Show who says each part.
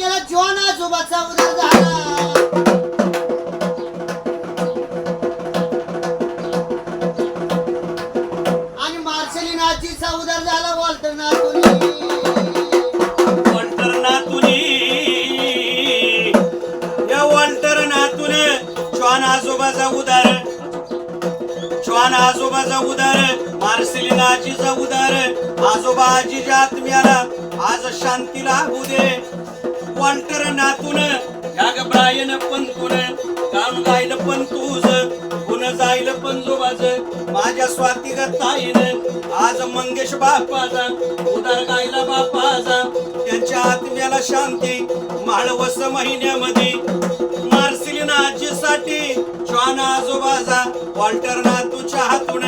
Speaker 1: आत्म्याला जॉन आजोबाचा उदर झाला. आणि मार्शलिनाचीचा उदर झाला वॉल्टर नातुनी.
Speaker 2: वॉल्टर नातुनी या वॉल्टर नातूने जॉन आजोबाचा उदार, जॉन आजोबाचा उदार, मार्सेलिना आजीचा उदार. आजोबा आजीच्या आत्म्याला आज शांती लाभू दे. वॉल्टर नातून ह्या ग ब्रायन पंतून गाऊन गायलं पण तुझ गुण जाईल पंजोबाज. माझ्या स्वाती ग ताईन आज मंगेश बापाचा उदार गायला बापाचा. त्यांच्या आत्म्याला शांती माळवस महिन्यामध्ये. मार्सेलिना आजीसाठी जॉन आजोबाचा वॉल्टर नातूच्या हातून